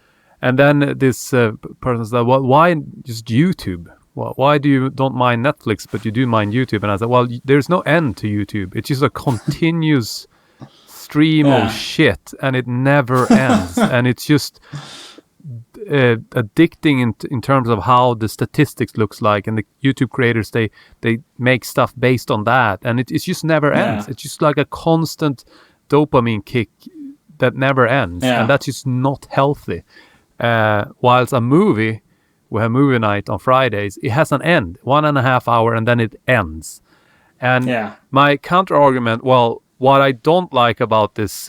and then this person said, well, why just YouTube? Well, why do you don't mind Netflix, but you do mind YouTube? And I said, well, there's no end to YouTube. It's just a continuous stream of shit, and it never ends. And it's just addicting in terms of how the statistics looks like. And the YouTube creators, they make stuff based on that. And it just never ends. It's just like a constant dopamine kick that never ends. And that's just not healthy. Whilst a movie, we have movie night on Fridays, it has an end, 1.5 hours, and then it ends. And my counter argument, well, what I don't like about this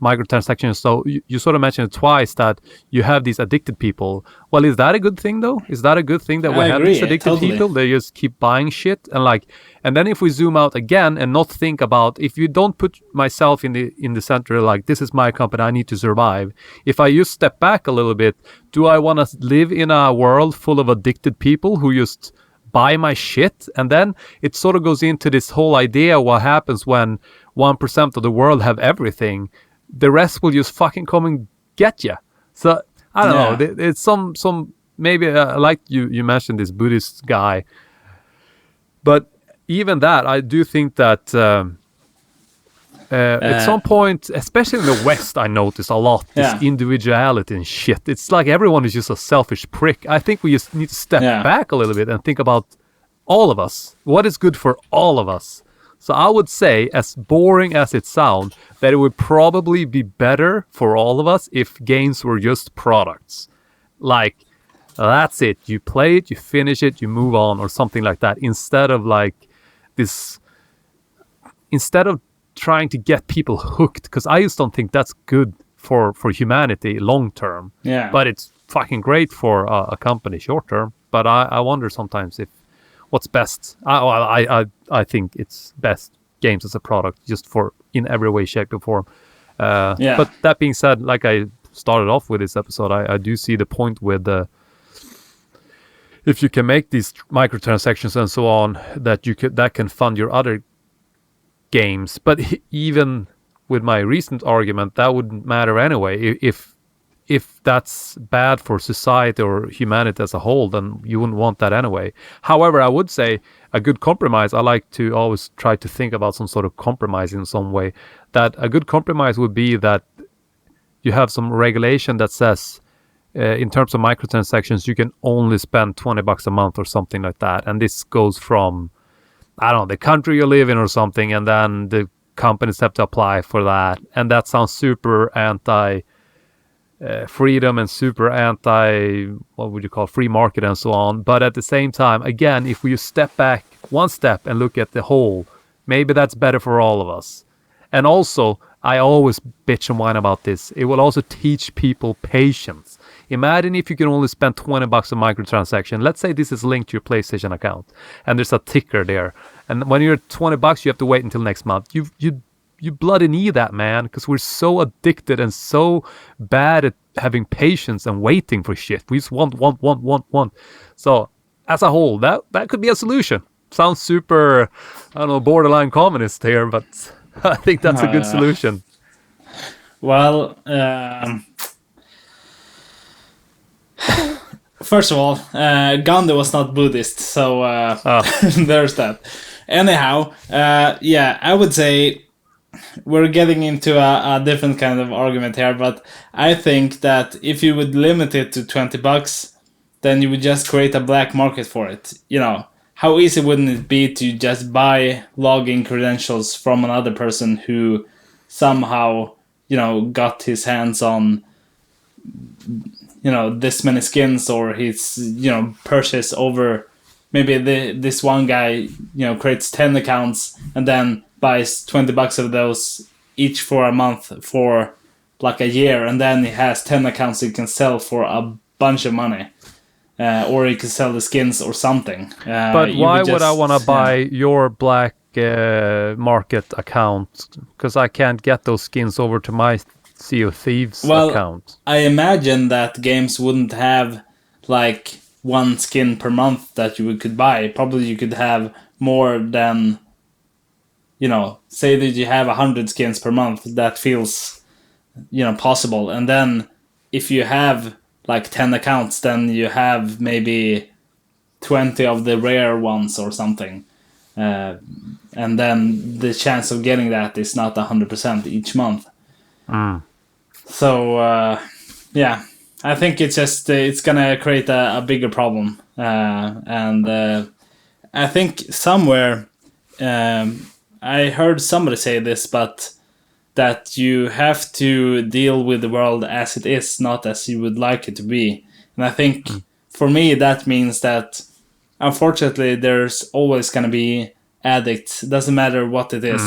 microtransactions, so you sort of mentioned it twice, that you have these addicted people. Well, is that a good thing, though? Is that a good thing that we have these addicted people? They just keep buying shit, and then if we zoom out again and not think about, if you don't put myself in the center, like, this is my company, I need to survive. If I just step back a little bit, do I want to live in a world full of addicted people who just buy my shit? And then it sort of goes into this whole idea, what happens when 1% of the world have everything, the rest will just fucking come and get you. So I don't know, it's some maybe like you mentioned this Buddhist guy, but even that, I do think that At some point, especially in the West, I noticed a lot this individuality and shit. It's like everyone is just a selfish prick. I think we just need to step back a little bit and think about all of us. What is good for all of us? So I would say, as boring as it sounds, that it would probably be better for all of us if games were just products. Like, that's it. You play it, you finish it, you move on, or something like that. Instead of trying to get people hooked, because I just don't think that's good for humanity long term. Yeah. But it's fucking great for a company short term. But I wonder sometimes if what's best. I think it's best games as a product, just for in every way, shape, or form. But that being said, like I started off with this episode, I do see the point with if you can make these microtransactions and so on, that can fund your other games. But even with my recent argument, that wouldn't matter anyway. If that's bad for society or humanity as a whole, then you wouldn't want that anyway. However, I would say a good compromise, I like to always try to think about some sort of compromise in some way, that a good compromise would be that you have some regulation that says in terms of microtransactions, you can only spend $20 a month or something like that. And this goes from, I don't know, the country you live in or something, and then the companies have to apply for that. And that sounds super anti freedom and super anti, what would you call, free market and so on. But at the same time, again, if we step back one step and look at the whole, maybe that's better for all of us. And also, I always bitch and whine about this. It will also teach people patience. Imagine if you can only spend $20 a microtransaction. Let's say this is linked to your PlayStation account, and there's a ticker there. And when you're at $20, you have to wait until next month. You bloody need that, man, because we're so addicted and so bad at having patience and waiting for shit. We just want. So, as a whole, that could be a solution. Sounds super, I don't know, borderline communist here, but I think that's a good solution. Well, first of all, Gandhi was not Buddhist, so there's that. Anyhow, I would say we're getting into a different kind of argument here, but I think that if you would limit it to $20, then you would just create a black market for it. You know, how easy wouldn't it be to just buy login credentials from another person who somehow, got his hands on, this many skins, or his, purchase over, maybe this one guy, creates 10 accounts and then buys $20 of those each for a month for like a year, and then he has 10 accounts he can sell for a bunch of money, or he can sell the skins or something. But why would I want to buy your black market account? Because I can't get those skins over to my Sea of Thieves account. I imagine that games wouldn't have like one skin per month that you could buy. Probably you could have more than, say that you have 100 skins per month. That feels, possible. And then if you have like 10 accounts, then you have maybe 20 of the rare ones or something. And then the chance of getting that is not 100% each month. So, I think it's just, it's gonna create a bigger problem. And I think somewhere, I heard somebody say this, but that you have to deal with the world as it is, not as you would like it to be. And I think for me, that means that unfortunately there's always gonna be addicts. It doesn't matter what it is.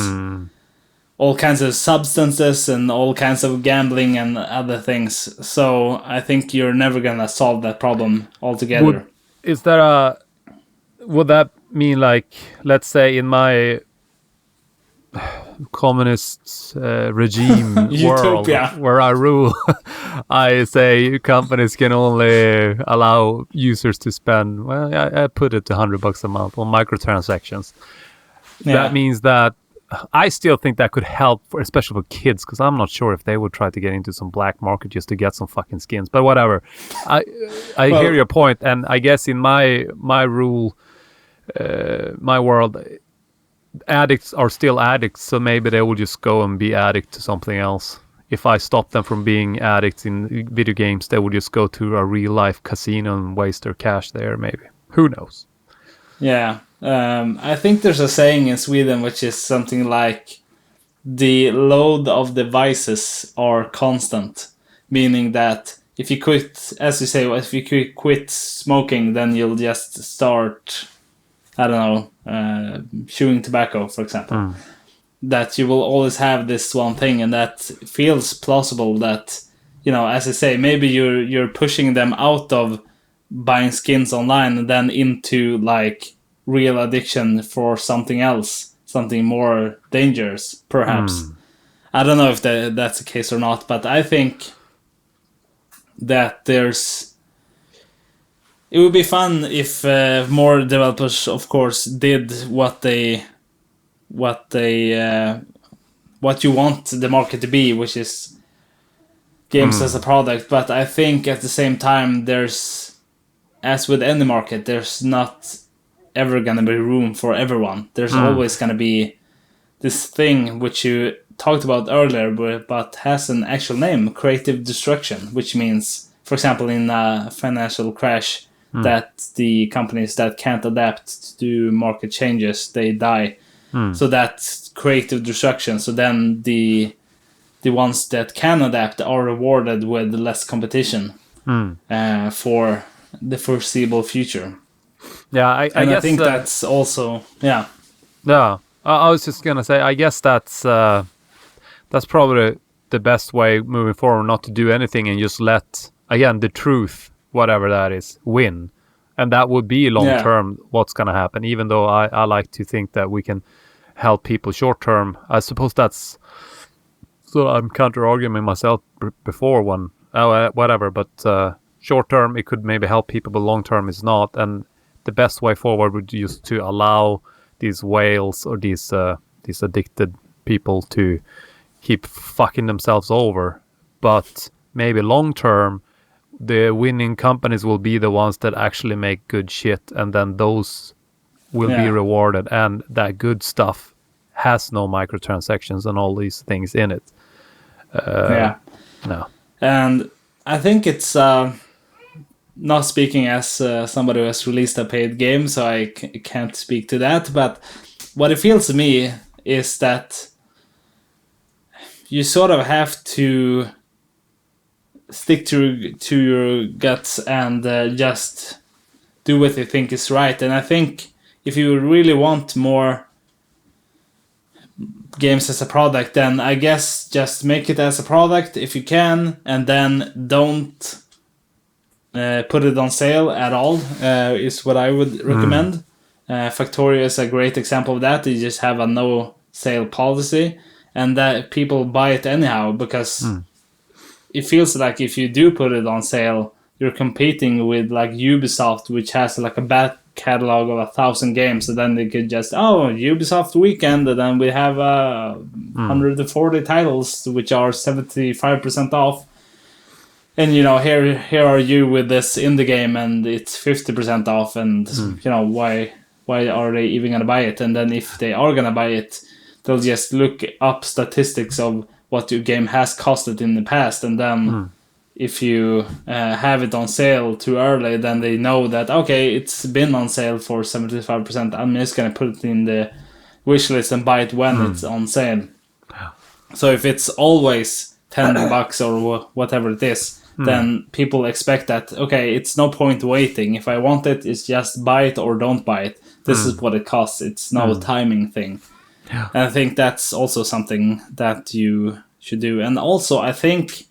All kinds of substances and all kinds of gambling and other things. So I think you're never gonna solve that problem altogether. Would that mean, like, let's say in my communist regime world where I rule, I say companies can only allow users to spend, well, I put it to $100 a month on microtransactions. That means that I still think that could help, especially for kids, because I'm not sure if they would try to get into some black market just to get some fucking skins. But whatever. I hear your point, and I guess in my rule, my world, addicts are still addicts, so maybe they will just go and be addict to something else. If I stop them from being addicts in video games, they will just go to a real life casino and waste their cash there, maybe. Who knows? Yeah. I think there's a saying in Sweden which is something like the load of devices are constant, meaning that if you quit, as you say, if you quit smoking, then you'll just start, I don't know, chewing tobacco, for example. That you will always have this one thing, and that feels plausible. That, you know, as I say, maybe you're pushing them out of buying skins online and then into like real addiction for something else, something more dangerous, perhaps. I don't know if that's the case or not, but I think that it would be fun if more developers, of course, did what you want the market to be, which is games as a product. But I think at the same time, there's, as with any market, there's not ever gonna be room for everyone. There's always gonna be this thing which you talked about earlier, but has an actual name: creative destruction, which means, for example, in a financial crash, that the companies that can't adapt to market changes, they die. So that's creative destruction. So then the ones that can adapt are rewarded with less competition for the foreseeable future. Yeah, I guess, I think that's also, yeah. Yeah, I was just gonna say, I guess that's probably the best way moving forward, not to do anything and just let, again, the truth, whatever that is, win. And that would be long term what's gonna happen, even though I like to think that we can help people short term. I suppose that's, so I'm counter-arguing myself before one, whatever, but short term it could maybe help people, but long term is not. And the best way forward would be just to allow these whales or these addicted people to keep fucking themselves over. But maybe long term, the winning companies will be the ones that actually make good shit, and then those will be rewarded, and that good stuff has no microtransactions and all these things in it. No. And I think it's not speaking as somebody who has released a paid game, so I can't speak to that, but what it feels to me is that you sort of have to stick to your guts and just do what you think is right. And I think if you really want more games as a product, then I guess just make it as a product if you can, and then don't put it on sale at all, is what I would recommend. Factorio is a great example of that. You just have a no sale policy, and that people buy it anyhow, because it feels like if you do put it on sale, you're competing with like Ubisoft, which has like a back catalog of 1,000 games, and then they could just, Ubisoft weekend, and then we have 140 titles which are 75% off, and you know, here are you with this indie game and it's 50% off, and you know, why are they even gonna buy it? And then if they are gonna buy it, they'll just look up statistics of what your game has costed in the past, and then if you have it on sale too early, then they know that, okay, it's been on sale for 75%, I'm just gonna put it in the wish list and buy it when it's on sale. So if it's always $10 or whatever it is, then people expect that, okay, it's no point waiting. If I want it, it's just buy it or don't buy it. This is what it costs. It's no timing thing. Yeah. And I think that's also something that you should do. And also, I think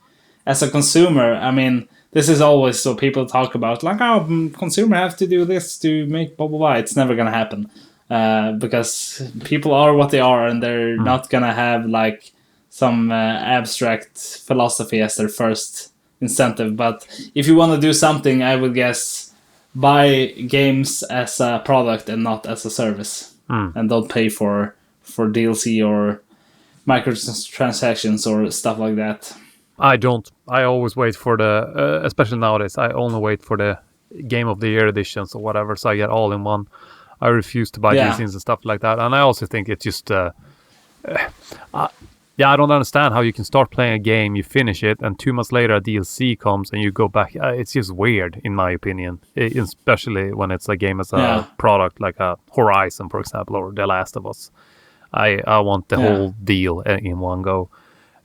as a consumer, I mean, this is always so people talk about, like, consumer have to do this to make blah, blah, blah. It's never going to happen. Because people are what they are, and they're not going to have, like, some abstract philosophy as their first incentive. But if you want to do something, I would guess buy games as a product and not as a service. And don't pay for DLC or microtransactions or stuff like that. I don't. I always wait for the, especially nowadays, I only wait for the Game of the Year editions or whatever, so I get all in one. I refuse to buy DLCs and stuff like that. And I also think it's just I don't understand how you can start playing a game, you finish it, and 2 months later a DLC comes and you go back. It's just weird, in my opinion, especially when it's a game as a product like a Horizon, for example, or The Last of Us. I want the whole deal in one go.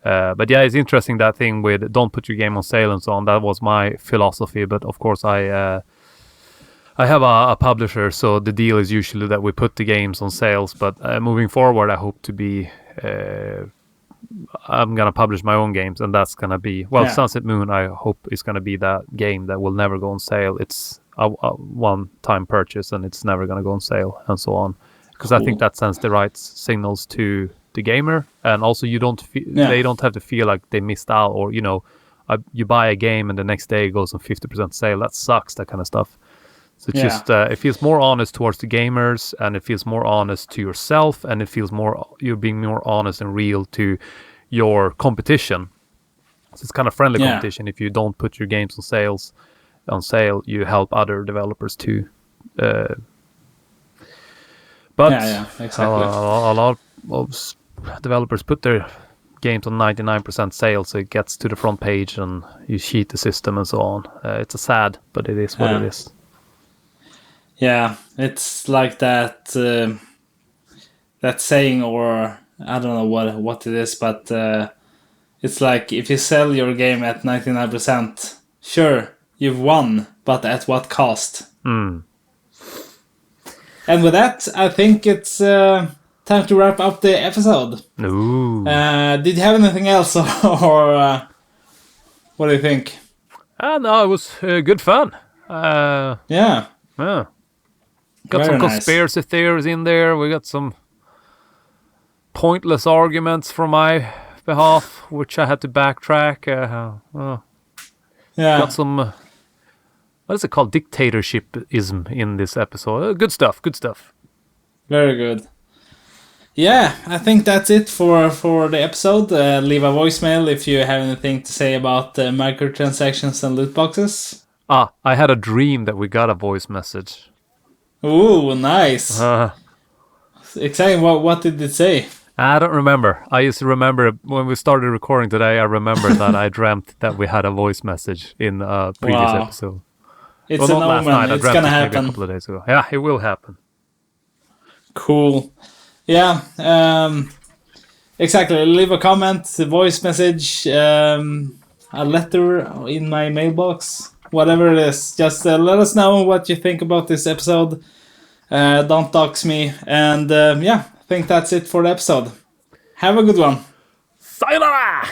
But yeah, it's interesting, that thing with don't put your game on sale and so on. That was my philosophy, but of course I have a publisher, so the deal is usually that we put the games on sales. But moving forward, I hope to be... I'm gonna publish my own games, and that's gonna be Sunset Moon. I hope is gonna be that game that will never go on sale. It's a one-time purchase, and it's never gonna go on sale, and so on. Because I think that sends the right signals to the gamer, and also you don't they don't have to feel like they missed out, or you buy a game and the next day it goes on 50% sale. That sucks. That kind of stuff. So it's just it feels more honest towards the gamers, and it feels more honest to yourself, and it feels you're being more honest and real to your competition. So it's kind of friendly competition. If you don't put your games on sale, you help other developers too. But exactly. a lot of developers put their games on 99% sale, so it gets to the front page and you cheat the system and so on. It's a sad, but it is what it is. Yeah, it's like that saying, or I don't know what it is, but it's like if you sell your game at 99%, sure, you've won, but at what cost? Mm. And with that, I think it's time to wrap up the episode. Ooh. Did you have anything else, or what do you think? No, it was good fun. Yeah. Got Very some conspiracy theories in there. We got some pointless arguments from my behalf, which I had to backtrack. Got some, what is it called? Dictatorshipism in this episode. Good stuff. Very good. Yeah, I think that's it for the episode. Leave a voicemail if you have anything to say about microtransactions and loot boxes. I had a dream that we got a voice message. Ooh, nice. Exciting. What did it say? I don't remember. I used to remember when we started recording today. I remember that I dreamt that we had a voice message in a previous episode. It's an omen. It's gonna happen. Maybe a couple of days ago. Yeah, it will happen. Cool. Yeah. Exactly. Leave a comment, a voice message, a letter in my mailbox. Whatever it is, just let us know what you think about this episode. Don't dox me. And I think that's it for the episode. Have a good one. Sayonara!